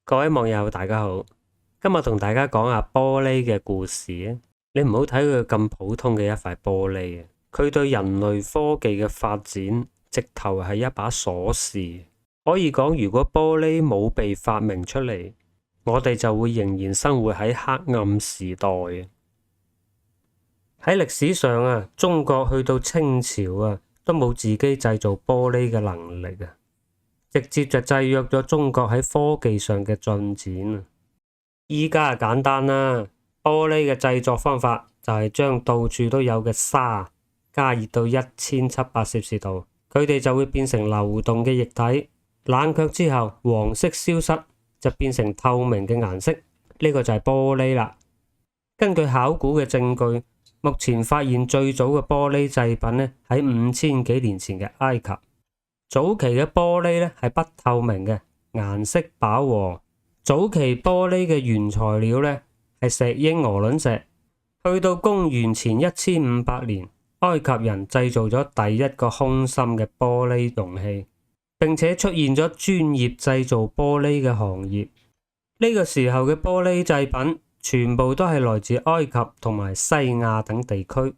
各位網友大家好，今日同大家講下玻璃嘅故事啊。你唔好睇佢咁普通嘅一塊玻璃啊，佢對人類科技嘅發展直頭係一把鎖匙。可以講，如果玻璃冇被發明出嚟，我哋就會仍然生活喺黑暗時代啊。喺歷史上啊，中國去到清朝啊，都冇自己製造玻璃嘅能力啊。直接就制約咗中國喺科技上嘅進展啊！依家啊簡單啦，玻璃嘅製作方法就係將到處都有嘅沙加熱到1700攝氏度，佢哋就會變成流動嘅液體。冷卻之後，黃色消失就變成透明嘅顏色，呢個就係玻璃啦。根據考古嘅證據，目前發現最早嘅玻璃製品呢，喺5000幾年前嘅埃及。早期嘅玻璃咧係不透明嘅，顏色飽和。早期玻璃嘅原材料咧係石英鵝卵石。去到公元前1500年，埃及人製造咗第一個空心嘅玻璃容器，並且出現咗專業製造玻璃嘅行業。呢個時候嘅玻璃製品全部都係來自埃及同埋西亞等地區。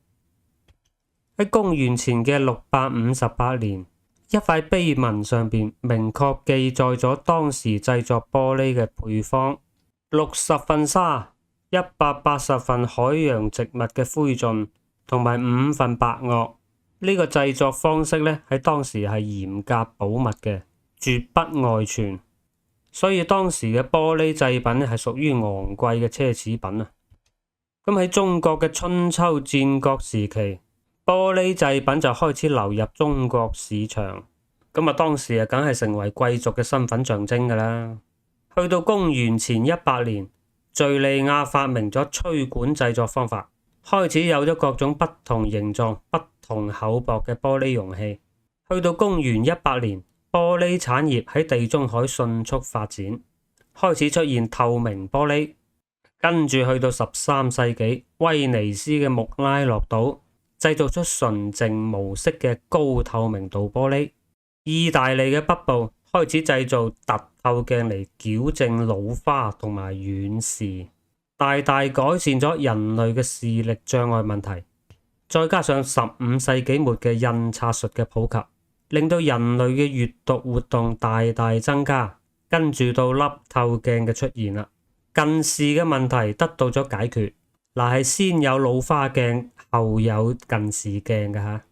喺公元前嘅658年，一塊碑文上邊明確記載咗當時製作玻璃嘅配方：60份沙、180份海洋植物嘅灰燼，同埋5份白堊。呢個製作方式咧喺當時係嚴格保密嘅，絕不外傳。所以當時嘅玻璃製品咧係屬於昂貴嘅奢侈品啊。咁喺中國嘅春秋戰國時期，玻璃製品就開始流入中國市場，咁啊當時啊梗係成為貴族嘅身份象徵噶啦。去到公元前100年，敘利亞發明咗吹管製作方法，開始有咗各種不同形狀、不同厚薄嘅玻璃容器。去到公元100年，玻璃產業喺地中海迅速發展，開始出現透明玻璃。跟住去到13世紀，威尼斯嘅穆拉諾島製造出純淨無色嘅高透明度玻璃。意大利嘅北部開始製造凸透鏡嚟矯正老花同埋遠視，大大改善咗人類嘅視力障礙問題。再加上15世紀末嘅印刷術嘅普及，令到人類嘅閱讀活動大大增加。跟住到凹透鏡嘅出現啦，近視嘅問題得到咗解決。嗱，係先有老花鏡，後有近視鏡嘅吓。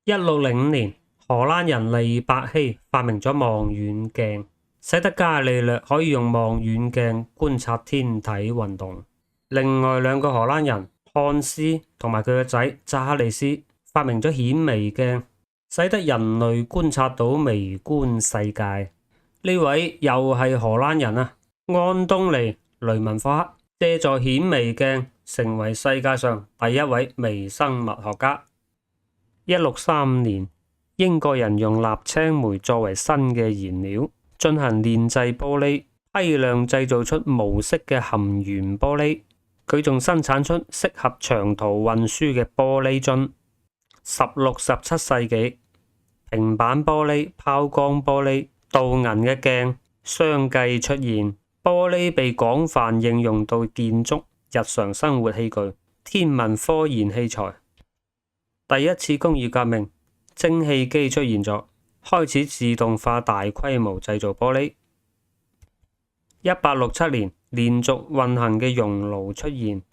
1605年，荷蘭人利伯希發明咗望遠鏡，使得伽利略可以用望遠鏡觀察天體運動。另外兩個荷蘭人漢斯同埋佢個仔扎利斯發明咗顯微鏡，使得人類觀察到微觀世界。呢位又係荷蘭人啊，安東尼雷文霍克借助顯微鏡成為世界上第一位微生物學家。1635年，英國人用瀝青煤作為新嘅燃料進行煉製玻璃，批量製造出無色嘅含鉛玻璃。佢仲生產出適合長途運輸嘅玻璃樽。16、17世紀，平板玻璃、拋光玻璃、鍍銀嘅鏡相繼出現，玻璃被廣泛應用到建築、日常生活器具、天文科研器材。第一次工業革命，蒸汽機出現咗，開始自動化大規模製造玻璃。1867年，連續運行嘅熔爐出現。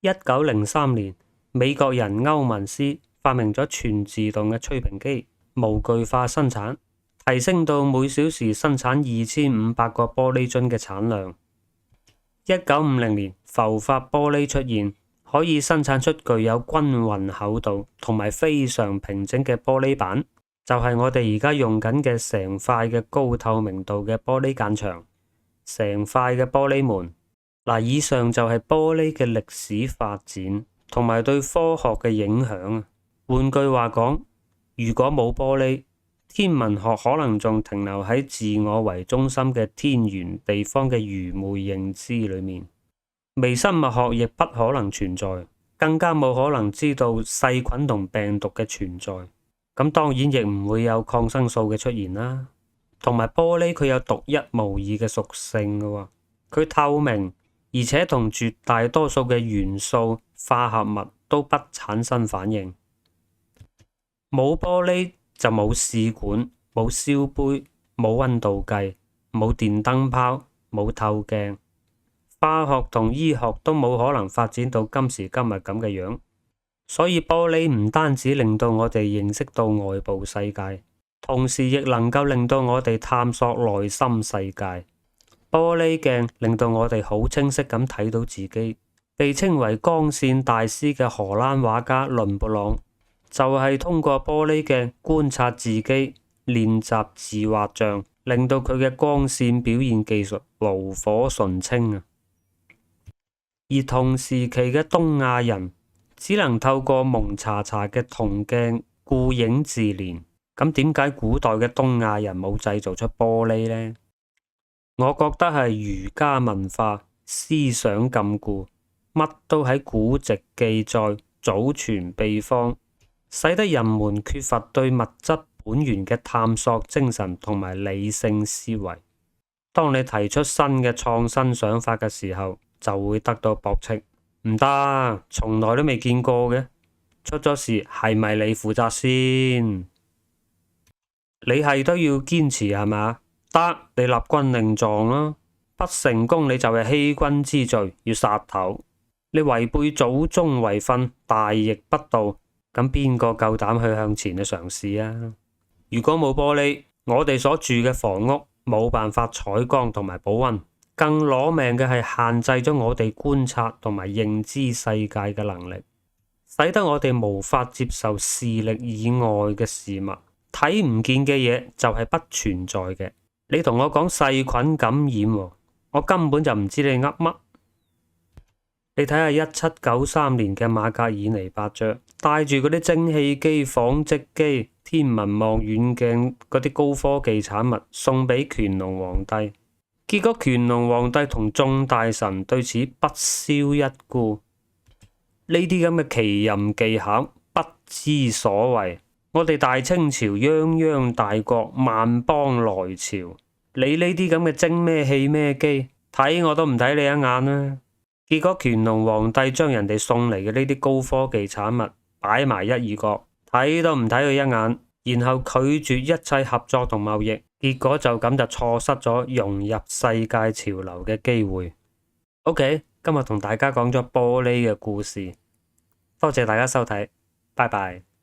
1903年，美國人歐文斯發明咗全自動嘅吹瓶機，模具化生產，提升到每小時生產2500個玻璃樽嘅產量。1950年，浮法玻璃出現，可以生產出具有均勻厚度同埋非常平整嘅玻璃板，就係我哋而家用緊嘅成塊嘅高透明度嘅玻璃間牆，成塊嘅玻璃門。嗱，以上就係玻璃嘅歷史發展同埋對科學嘅影響。換句話講，如果冇玻璃，天文學可能仲停留喺自我為中心嘅天圓地方嘅愚昧認知裏面，微生物學亦不可能存在，更加冇可能知道細菌同病毒嘅存在。咁當然亦唔會有抗生素嘅出現啦。同埋玻璃佢有獨一無二嘅屬性嘅喎，佢透明，而且同絕大多數嘅元素化合物都不產生反應。冇玻璃就冇試管，冇燒杯，冇溫度計，冇電燈泡，冇透鏡，化學同醫學都冇可能發展到今時今日咁嘅樣。所以玻璃唔單止令到我哋認識到外部世界，同時亦能夠令到我哋探索內心世界。玻璃鏡令到我哋好清晰咁睇到自己。被稱為光線大師嘅荷蘭畫家倫勃朗就係通過玻璃鏡觀察自己，練習自畫像，令到佢嘅光線表現技術爐火純青啊。而同時期嘅東亞人只能透過蒙查查嘅銅鏡顧影自憐。咁點解古代嘅東亞人冇製造出玻璃呢？我覺得係儒家文化思想禁錮，乜都喺古籍記載，祖傳秘方，使得人們缺乏對物質本源嘅探索精神同埋理性思維。當你提出新嘅創新想法嘅時候，就會得到駁斥。唔得，從來都未見過嘅，出咗事係咪你負責先？你係都要堅持係嘛？得，你立軍令狀啦，不成功你就係欺君之罪，要殺頭。你違背祖宗遺訓，大逆不道，咁邊個夠膽去向前去嘗試啊？如果冇玻璃，我哋所住嘅房屋冇辦法採光同埋保溫，更攞命嘅係限制咗我哋觀察同埋認知世界嘅能力，使得我哋無法接受視力以外嘅事物。睇唔見嘅嘢就係不存在嘅。你同我講細菌感染，我根本就唔知你噏乜。你睇下1793年嘅馬格爾尼伯爵帶住嗰啲蒸汽機、紡織機、天文望遠鏡嗰啲高科技產物送俾乾隆皇帝，結果乾隆皇帝同眾大臣對此不屑一顧。呢啲咁嘅奇淫技巧不知所謂。我哋大清朝泱泱大國，萬邦來朝，你呢啲咁嘅蒸咩氣咩機，睇我都唔睇你一眼啦。結果乾隆皇帝將人哋送嚟嘅呢啲高科技產物擺埋一二角，睇都唔睇佢一眼，然後拒絕一切合作同貿易，結果就咁就錯失咗融入世界潮流嘅機會。OK， 今日同大家講咗玻璃嘅故事，多謝大家收睇，拜拜。